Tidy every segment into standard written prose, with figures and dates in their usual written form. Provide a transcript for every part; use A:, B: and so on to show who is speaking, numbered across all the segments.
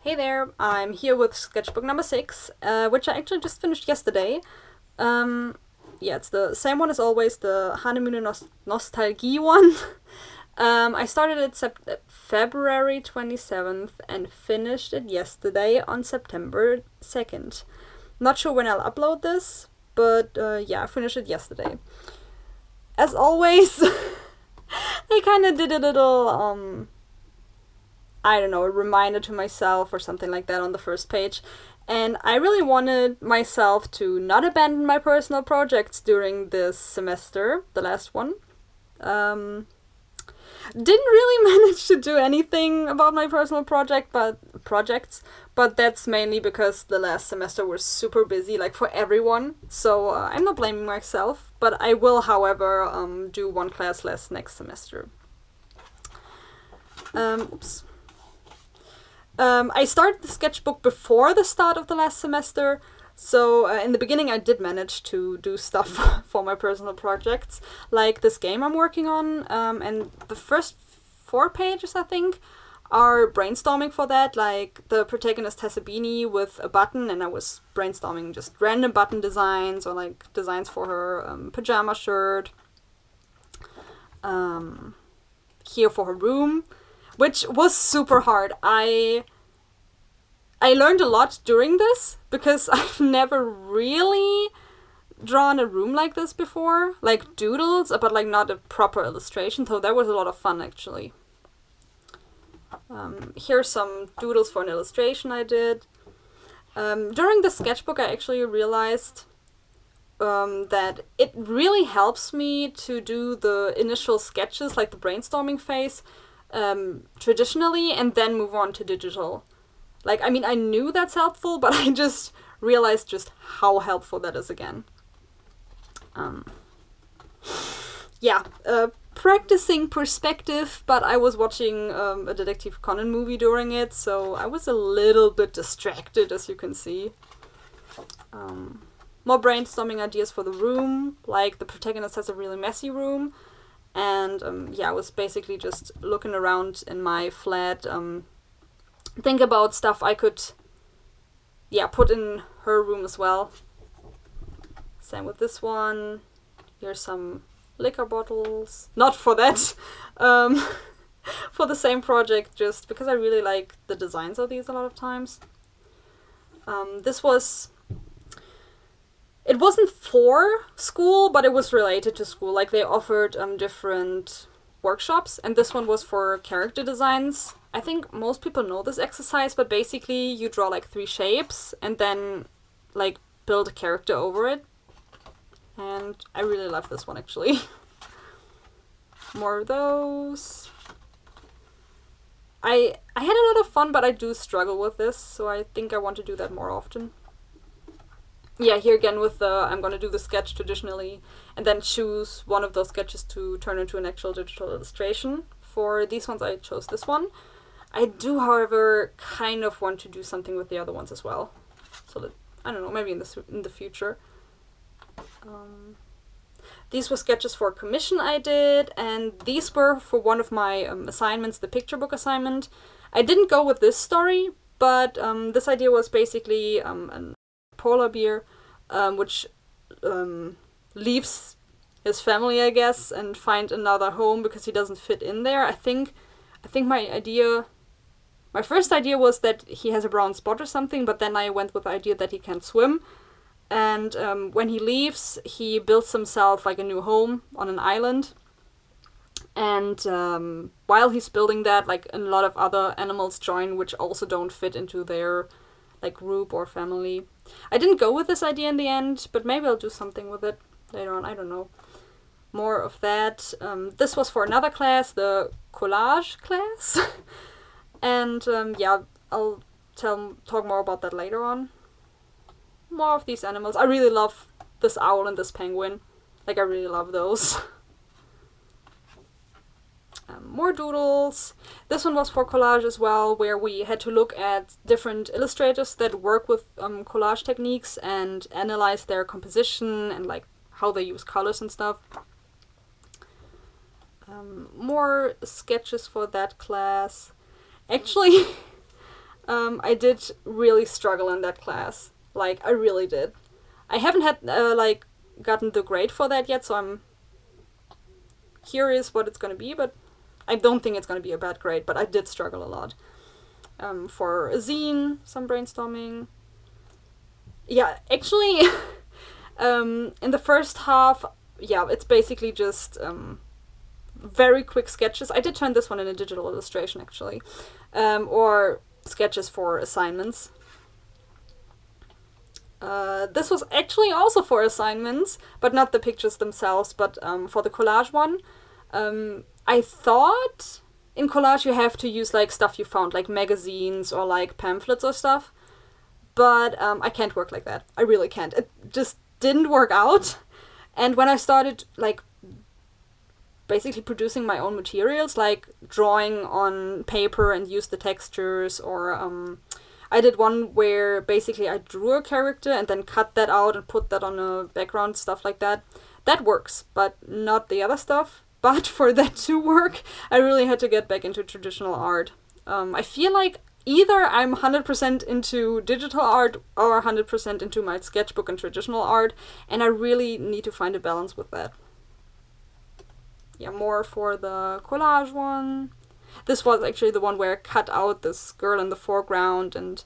A: Hey there, I'm here with sketchbook number 6, which I actually just finished yesterday. Yeah, it's the same one as always, the Hahnemühle Nostalgie one. I started it February 27th and finished it yesterday on September 2nd. Not sure when I'll upload this, but yeah, I finished it yesterday. As always, I kind of did a little, I don't know, a reminder to myself or something like that on the first page. And I really wanted myself to not abandon my personal projects during this semester, the last one. Didn't really manage to do anything about my personal projects, but that's mainly because the last semester was super busy, like for everyone. So I'm not blaming myself, but I will, however, do one class less next semester. Oops. I started the sketchbook before the start of the last semester, so in the beginning I did manage to do stuff for my personal projects, like this game I'm working on, and the first 4 pages, I think, are brainstorming for that. Like, the protagonist has a beanie with a button, and I was brainstorming just random button designs, or like designs for her pajama shirt, here for her room, which was super hard. I learned a lot during this, because I've never really drawn a room like this before. Like Doodles, but like not a proper illustration, so that was a lot of fun actually. Here's some doodles for an illustration I did. During the sketchbook I actually realized that it really helps me to do the initial sketches, like the brainstorming phase, traditionally, and then move on to digital. Like, I mean, I knew that's helpful, but I just realized just how helpful that is again. Yeah, practicing perspective, but I was watching a Detective Conan movie during it, so I was a little bit distracted, as you can see. More brainstorming ideas for the room, like the protagonist has a really messy room, and yeah, I was basically just looking around in my flat, think about stuff I could, yeah, put in her room as well. Same with this one. Here's some liquor bottles. Not for that, for the same project, just because I really like the designs of these a lot of times. It wasn't for school, but it was related to school. Like, they offered different workshops, and this one was for character designs. I think most people know this exercise, but basically you draw like 3 shapes and then like build a character over it. And I really love this one actually. More of those. I had a lot of fun, but I do struggle with this, so I think I want to do that more often. Yeah, here again with the, I'm gonna do the sketch traditionally and then choose one of those sketches to turn into an actual digital illustration. For these ones I chose this one. I do, however, kind of want to do something with the other ones as well. So that, I don't know, maybe in the future. These were sketches for a commission I did, and these were for one of my assignments, the picture book assignment. I didn't go with this story, but this idea was basically an polar bear, which leaves his family, I guess, and find another home because he doesn't fit in there. I think my first idea was that he has a brown spot or something, but then I went with the idea that he can't swim. And when he leaves, he builds himself like a new home on an island. And while he's building that, like a lot of other animals join, which also don't fit into their like group or family. I didn't go with this idea in the end, but maybe I'll do something with it later on. I don't know. More of that. This was for another class, the collage class. And yeah, I'll talk more about that later on. More of these animals. I really love this owl and this penguin. Like, I really love those. More doodles. This one was for collage as well, where we had to look at different illustrators that work with collage techniques and analyze their composition and like how they use colors and stuff. More sketches for that class. Actually, I did really struggle in that class. Like, I really did. I haven't had, gotten the grade for that yet, so I'm curious what it's gonna be, but I don't think it's gonna be a bad grade, but I did struggle a lot. For a zine, some brainstorming. Yeah, actually, in the first half, yeah, it's basically just very quick sketches. I did turn this one in a digital illustration, actually. Or sketches for assignments. This was actually also for assignments, but not the pictures themselves, but for the collage one. I thought in collage you have to use like stuff you found, like magazines or like pamphlets or stuff, but I can't work like that. I really can't. It just didn't work out. And when I started like basically producing my own materials, like drawing on paper and use the textures, or I did one where basically I drew a character and then cut that out and put that on a background, stuff like that. That works, but not the other stuff. But for that to work, I really had to get back into traditional art. I feel like either I'm 100% into digital art or 100% into my sketchbook and traditional art, and I really need to find a balance with that. Yeah, more for the collage one. This was actually the one where I cut out this girl in the foreground and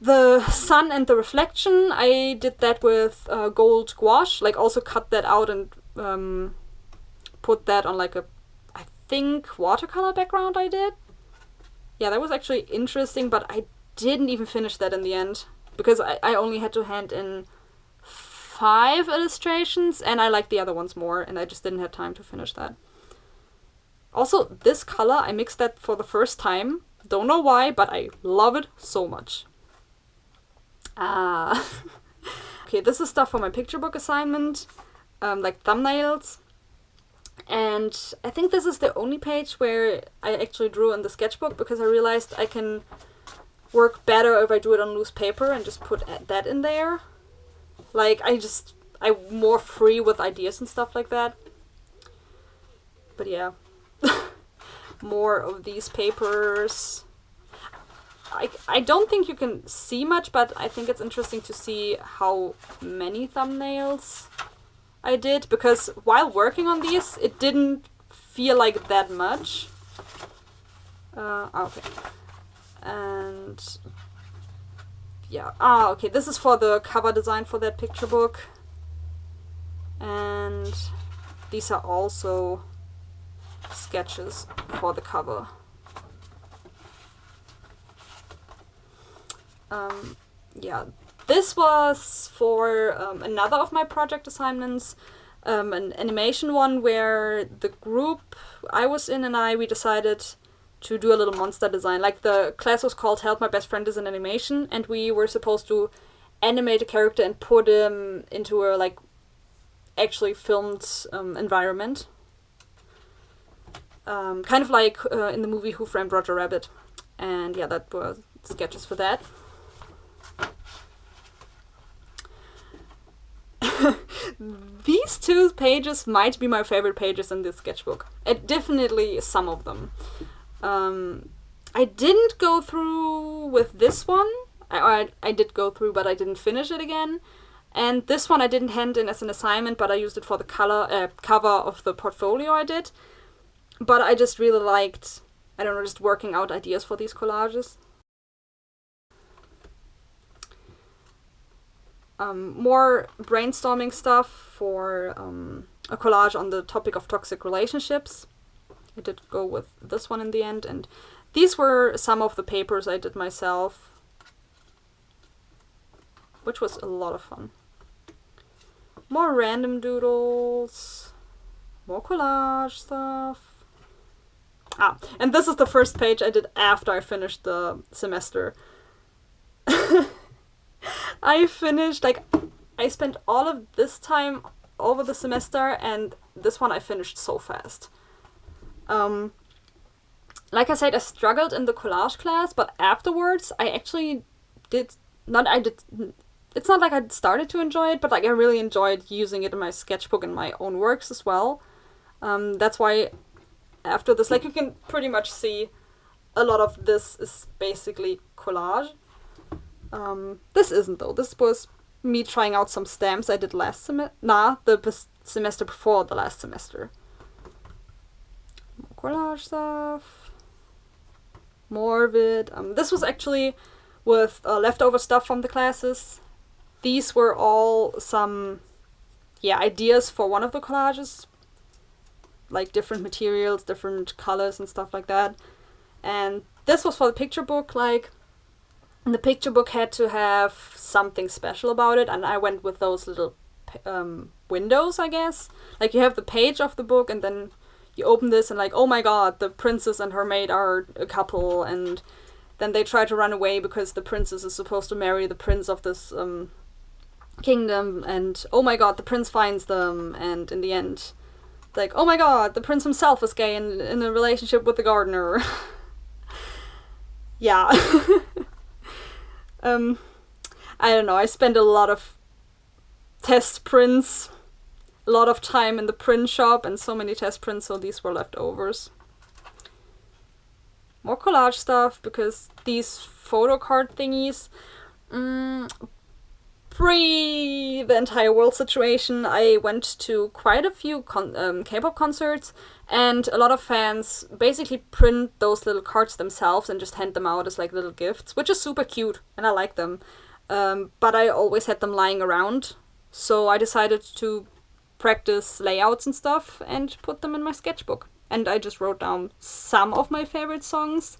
A: the sun and the reflection. I did that with gold gouache, like also cut that out and put that on like a, I think, watercolor background I did. Yeah, that was actually interesting, but I didn't even finish that in the end because I only had to hand in 5 illustrations and I liked the other ones more and I just didn't have time to finish that. Also, this color, I mixed that for the first time. Don't know why, but I love it so much. Okay, this is stuff for my picture book assignment, like thumbnails. And I think this is the only page where I actually drew in the sketchbook because I realized I can work better if I do it on loose paper and just put that in there. Like, I'm more free with ideas and stuff like that. But yeah. More of these papers. I don't think you can see much, but I think it's interesting to see how many thumbnails I did, because while working on these, it didn't feel like that much. Okay. And yeah. Okay, this is for the cover design for that picture book. And these are also sketches for the cover. Yeah, this was for another of my project assignments, an animation one where the group I was in and we decided to do a little monster design. Like, the class was called Help My Best Friend is an Animation, and we were supposed to animate a character and put him into a, like, actually filmed environment. Kind of like in the movie Who Framed Roger Rabbit. And yeah, that were sketches for that. These 2 pages might be my favorite pages in this sketchbook. Definitely some of them. I didn't go through with this one. I did go through, but I didn't finish it again. And this one I didn't hand in as an assignment, but I used it for the cover of the portfolio I did. But I just really liked, I don't know, just working out ideas for these collages. More brainstorming stuff for a collage on the topic of toxic relationships. I did go with this one in the end, and these were some of the papers I did myself, which was a lot of fun. More random doodles, more collage stuff. And this is the first page I did after I finished the semester. I finished, like, I spent all of this time over the semester, and this one I finished so fast. Like I said, I struggled in the collage class, but afterwards I actually it's not like I started to enjoy it, but like I really enjoyed using it in my sketchbook and my own works as well. That's why after this, like, you can pretty much see a lot of this is basically collage. This isn't though. This was me trying out some stamps I did last semester before the last semester. More collage stuff. More of it. This was actually with leftover stuff from the classes. These were all some, ideas for one of the collages. Like different materials, different colors and stuff like that. And this was for the picture book, like, the picture book had to have something special about it, and I went with those little windows, I guess. Like, you have the page of the book, and then you open this, and like, oh my god, the princess and her maid are a couple, and then they try to run away because the princess is supposed to marry the prince of this kingdom, and oh my god, the prince finds them, and in the end, like, oh my god, the prince himself is gay and in a relationship with the gardener. Yeah. I don't know, I spent a lot of test prints, a lot of time in the print shop, and so many test prints, so these were leftovers. More collage stuff, because these photo card thingies, pre the entire world situation, I went to quite a few K-pop concerts, and a lot of fans basically print those little cards themselves and just hand them out as like little gifts, which is super cute, and I like them. But I always had them lying around, so I decided to practice layouts and stuff and put them in my sketchbook. And I just wrote down some of my favorite songs.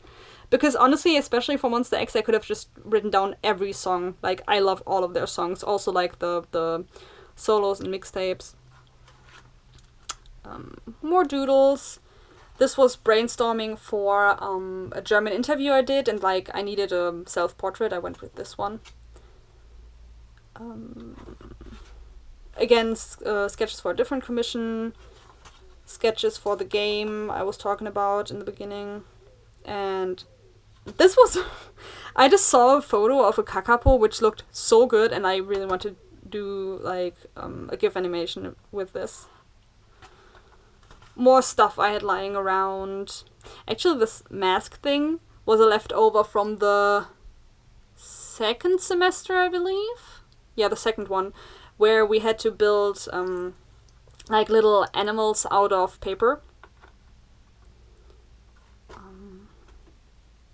A: Because honestly, especially for Monster X, I could have just written down every song. Like, I love all of their songs. Also, like, the solos and mixtapes. More doodles. This was brainstorming for a German interview I did, and, like, I needed a self-portrait. I went with this one. Again, sketches for a different commission. Sketches for the game I was talking about in the beginning. And this was... I just saw a photo of a kakapo which looked so good, and I really wanted to do like a GIF animation with this. More stuff I had lying around. Actually, this mask thing was a leftover from the second semester, I believe. Yeah, the second one, where we had to build like little animals out of paper.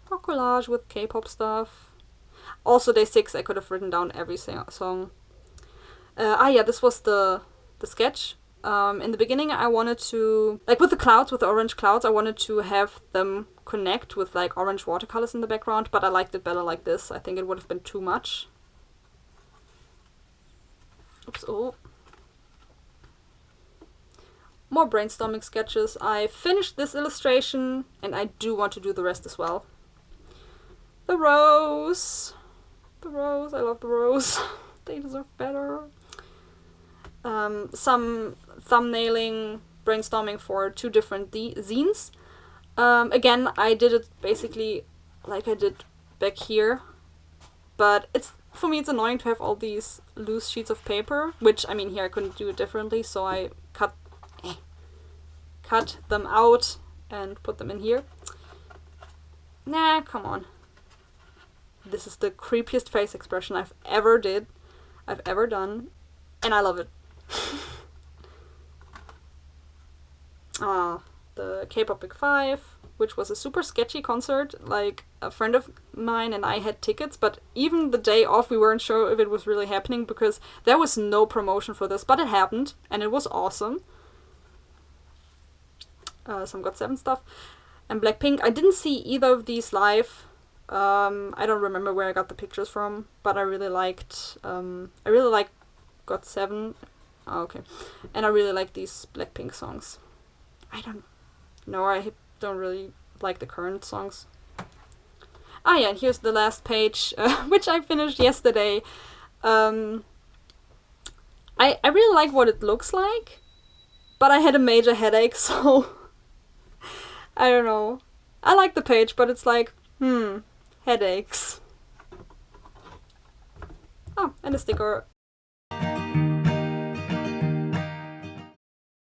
A: More collage with K-pop stuff. Also, day 6, I could have written down every song. Yeah, this was the sketch. In the beginning, I wanted to, like with the clouds, with the orange clouds, I wanted to have them connect with like orange watercolors in the background, but I liked it better like this. I think it would have been too much. Oops, oh. More brainstorming sketches. I finished this illustration, and I do want to do the rest as well. The rose. The rose. I love the rose. They deserve better. Some thumbnailing, brainstorming for 2 different zines. Again, I did it basically like I did back here, but for me it's annoying to have all these loose sheets of paper, which, I mean, here I couldn't do it differently, so I cut them out and put them in here. Nah, come on. This is the creepiest face expression I've ever done, and I love it. The Kpop Big Five, which was a super sketchy concert. Like, a friend of mine and I had tickets, but even the day off we weren't sure if it was really happening because there was no promotion for this, but it happened, and it was awesome. Some GOT7 stuff. And Blackpink. I didn't see either of these live. I don't remember where I got the pictures from, but I really liked GOT7. Oh, okay. And I really like these Blackpink songs. I don't really like the current songs. Ah yeah, and here's the last page, which I finished yesterday. I really like what it looks like, but I had a major headache, so I don't know. I like the page, but it's like, headaches. Oh, and a sticker